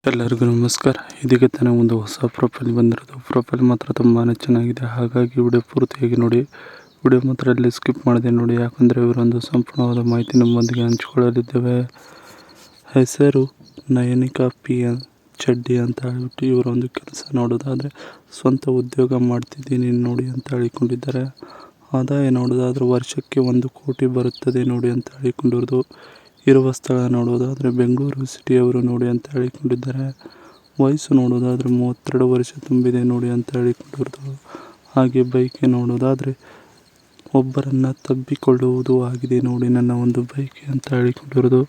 ಎಲ್ಲರಿಗೂ ನಮಸ್ಕಾರ. ಇದೀಗ ತಾನೇ ಒಂದು ಹೊಸ ಪ್ರೊಫೈಲ್ ಬಂದಿರೋದು. ಪ್ರೊಫೈಲ್ ಮಾತ್ರ ತುಂಬಾ ಚೆನ್ನಾಗಿದೆ, ಹಾಗಾಗಿ ವಿಡಿಯೋ ಪೂರ್ತಿಯಾಗಿ ನೋಡಿ. ವಿಡಿಯೋ ಮಾತ್ರ ಅಲ್ಲಿ ಸ್ಕಿಪ್ ಮಾಡಿದೆ ನೋಡಿ, ಯಾಕಂದರೆ ಇವರೊಂದು ಸಂಪೂರ್ಣವಾದ ಮಾಹಿತಿ ನಮ್ಮೊಂದಿಗೆ ಹಂಚಿಕೊಳ್ಳಲಿದ್ದೇವೆ. ಹೆಸರು ನಯನಿಕಾ ಪಿ ಎನ್ ಚಡ್ಡಿ ಅಂತ ಹೇಳ್ಬಿಟ್ಟು ಇವರೊಂದು ಕೆಲಸ ನೋಡೋದಾದರೆ ಸ್ವಂತ ಉದ್ಯೋಗ ಮಾಡ್ತಿದ್ದೀನಿ ನೋಡಿ ಅಂತ ಹೇಳಿಕೊಂಡಿದ್ದಾರೆ. ಆದಾಯ ನೋಡೋದಾದರೆ ವರ್ಷಕ್ಕೆ 1 ಕೋಟಿ ಬರುತ್ತದೆ ನೋಡಿ ಅಂತ ಹೇಳಿಕೊಂಡಿರೋದು. ಇರುವ ಸ್ಥಳ ನೋಡೋದಾದರೆ ಬೆಂಗಳೂರು ಸಿಟಿಯವರು ನೋಡಿ ಅಂತ ಹೇಳಿಕೊಂಡಿದ್ದಾರೆ. ವಯಸ್ಸು ನೋಡೋದಾದರೆ 32 ವರ್ಷ ತುಂಬಿದೆ ನೋಡಿ ಅಂತ ಹೇಳಿಕೊಂಡಿರೋದು. ಹಾಗೆ ಬೈಕೆ ನೋಡೋದಾದರೆ ಒಬ್ಬರನ್ನು ತಬ್ಬಿಕೊಳ್ಳುವುದು ಆಗಿದೆ ನೋಡಿ ನನ್ನ ಒಂದು ಬೈಕೆ ಅಂತ ಹೇಳಿಕೊಂಡಿರೋದು.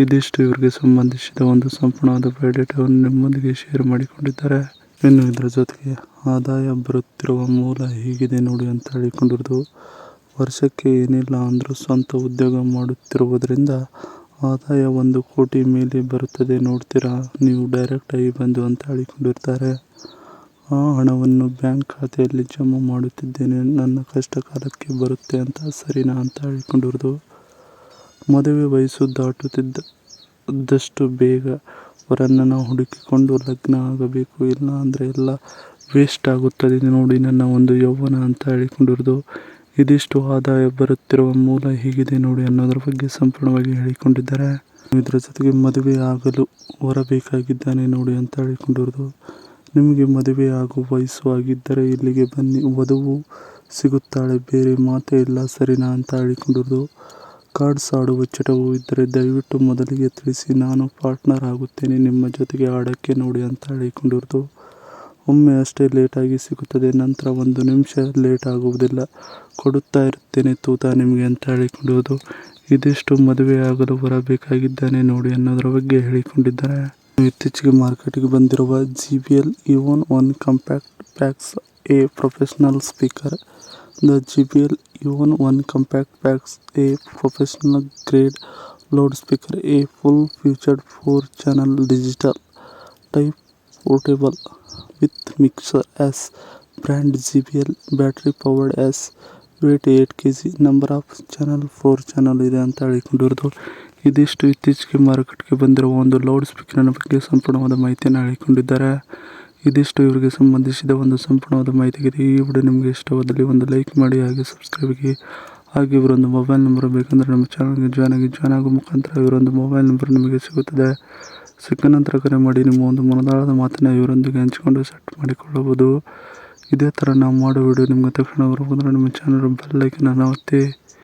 ಇದಿಷ್ಟು ಇವರಿಗೆ ಸಂಬಂಧಿಸಿದ ಒಂದು ಸಂಪೂರ್ಣವಾದ ಬಯೋಡೇಟಾವನ್ನು ನಿಮ್ಮೊಂದಿಗೆ ಶೇರ್ ಮಾಡಿಕೊಂಡಿದ್ದಾರೆ. ಇನ್ನು ಇದರ ಜೊತೆಗೆ ಆದಾಯ ಬರುತ್ತಿರುವ ಮೂಲ ಹೀಗಿದೆ ನೋಡಿ ಅಂತ ಹೇಳಿಕೊಂಡಿರೋದು. ವರ್ಷಕ್ಕೆ ಏನಿಲ್ಲ ಅಂದರೂ ಸ್ವಂತ ಉದ್ಯೋಗ ಮಾಡುತ್ತಿರುವುದರಿಂದ ಆದಾಯ 1 ಕೋಟಿ ಮೇಲೆ ಬರುತ್ತದೆ ನೋಡ್ತೀರಾ ನೀವು ಡೈರೆಕ್ಟಾಗಿ ಬಂದು ಅಂತ ಹೇಳಿಕೊಂಡಿರ್ತಾರೆ. ಆ ಹಣವನ್ನು ಬ್ಯಾಂಕ್ ಖಾತೆಯಲ್ಲಿ ಜಮಾ ಮಾಡುತ್ತಿದ್ದೇನೆ, ನನ್ನ ಕಷ್ಟ ಕಾಲಕ್ಕೆ ಬರುತ್ತೆ ಅಂತ ಸರಿನಾ ಅಂತ ಹೇಳಿಕೊಂಡಿರೋದು. ಮದುವೆ ವಯಸ್ಸು ದಾಟುತ್ತಿದ್ದಷ್ಟು ಬೇಗ ವರನನ್ನು ಹುಡುಕಿಕೊಂಡು ಲಗ್ನ ಆಗಬೇಕು, ಇಲ್ಲ ಅಂದರೆ ಎಲ್ಲ ವೇಸ್ಟ್ ಆಗುತ್ತದೆ ನೋಡಿ ನನ್ನ ಒಂದು ಯೌವನ ಅಂತ ಹೇಳಿಕೊಂಡಿರೋದು. ಇದಿಷ್ಟು ಆದಾಯ ಬರುತ್ತಿರುವ ಮೂಲ ಹೀಗಿದೆ ನೋಡಿ ಅನ್ನೋದ್ರ ಬಗ್ಗೆ ಸಂಪೂರ್ಣವಾಗಿ ಹೇಳಿಕೊಂಡಿದ್ದಾರೆ. ಇದರ ಜೊತೆಗೆ ಮದುವೆ ಆಗಲು ವರ ಬೇಕಾಗಿದ್ದಾನೆ ನೋಡಿ ಅಂತ ಹೇಳಿಕೊಂಡಿರೋದು. ನಿಮಗೆ ಮದುವೆ ಆಗುವ ವಯಸ್ಸು ಆಗಿದ್ದರೆ ಇಲ್ಲಿಗೆ ಬನ್ನಿ, ವಧುವು ಸಿಗುತ್ತಾಳೆ, ಬೇರೆ ಮಾತೇ ಇಲ್ಲ ಸರಿನಾ ಅಂತ ಹೇಳಿಕೊಂಡಿರೋದು. ಕಾರ್ಡ್ಸ್ ಆಡುವ ಚಟವು ಇದ್ದರೆ ದಯವಿಟ್ಟು ಮೊದಲಿಗೆ ತಿಳಿಸಿ, ನಾನು ಪಾರ್ಟ್ನರ್ ಆಗುತ್ತೇನೆ ನಿಮ್ಮ ಜೊತೆಗೆ ಆಡೋಕ್ಕೆ ನೋಡಿ ಅಂತ ಹೇಳಿಕೊಂಡಿರೋದು. ಒಮ್ಮೆ ಅಷ್ಟೇ ಲೇಟಾಗಿ ಸಿಗುತ್ತದೆ, ನಂತರ 1 ನಿಮಿಷ ಲೇಟ್ ಆಗುವುದಿಲ್ಲ, ಕೊಡುತ್ತಾ ಇರುತ್ತೇನೆ ತೂತ ನಿಮಗೆ ಅಂತ ಹೇಳಿಕೊಂಡಿರೋದು. ಇದಿಷ್ಟು ಮದುವೆ ಆಗಲು ವರ ಬೇಕಾಗಿದ್ದಾನೆ ನೋಡಿ ಅನ್ನೋದರ ಬಗ್ಗೆ ಹೇಳಿಕೊಂಡಿದ್ದಾರೆ. ಇತ್ತೀಚೆಗೆ ಮಾರ್ಕೆಟ್ಗೆ ಬಂದಿರುವ JBL EON 1 Compact Packs A Professional Speaker. The JBL EON 1 Compact Packs A Professional Grade Loudspeaker, a full-featured 4-channel digital type portable with mixer S brand JBL, battery powered S, weight 8 kg, number of channel 4 channel ಇದೆ ಅಂತ ಹೇಳಿಕೊಂಡಿರೋದು. ಇದಿಷ್ಟು ಇತ್ತೀಚೆಗೆ ಮಾರುಕಟ್ಟೆಗೆ ಬಂದಿರುವ ಒಂದು loud ಸ್ಪೀಕರ್ನ ಬಗ್ಗೆ ಸಂಪೂರ್ಣವಾದ ಮಾಹಿತಿಯನ್ನು ಹೇಳಿಕೊಂಡಿದ್ದಾರೆ. ಇದಿಷ್ಟು ಇವರಿಗೆ ಸಂಬಂಧಿಸಿದ ಒಂದು ಸಂಪೂರ್ಣವಾದ ಮಾಹಿತಿಗಿದೆ. ಈ ವಿಡಿಯೋ ನಿಮಗೆ ಇಷ್ಟವಾದಲ್ಲಿ ಒಂದು ಲೈಕ್ ಮಾಡಿ, ಹಾಗೆ ಸಬ್ಸ್ಕ್ರೈಬ್ ಆಗಿ. ಹಾಗೆ ಇವರೊಂದು ಮೊಬೈಲ್ ನಂಬರ್ ಬೇಕಂದರೆ ನಮ್ಮ ಚಾನಲ್ಗೆ ಜಾಯ್ನ್ ಆಗೋ ಮುಖಾಂತರ ಇವರೊಂದು ಮೊಬೈಲ್ ನಂಬರ್ ನಿಮಗೆ ಸಿಗುತ್ತದೆ. ಸಿಕ್ಕ ನಂತರ ಕರೆ ಮಾಡಿ ನಿಮ್ಮ ಒಂದು ಮನದಾಳದ ಮಾತನ್ನು ಇವರೊಂದಿಗೆ ಹಂಚಿಕೊಂಡು ಸೆಟ್ ಮಾಡಿಕೊಳ್ಳಬಹುದು. ಇದೇ ಥರ ನಾವು ಮಾಡೋ ವಿಡಿಯೋ ನಿಮಗೆ ತಕ್ಷಣ ಬರಬಹುದಾದರೆ ನಿಮ್ಮ ಚಾನಲ್ ಬೆಲ್ ಐಕಾನ್ ಅನ್ನು ಒತ್ತಿ.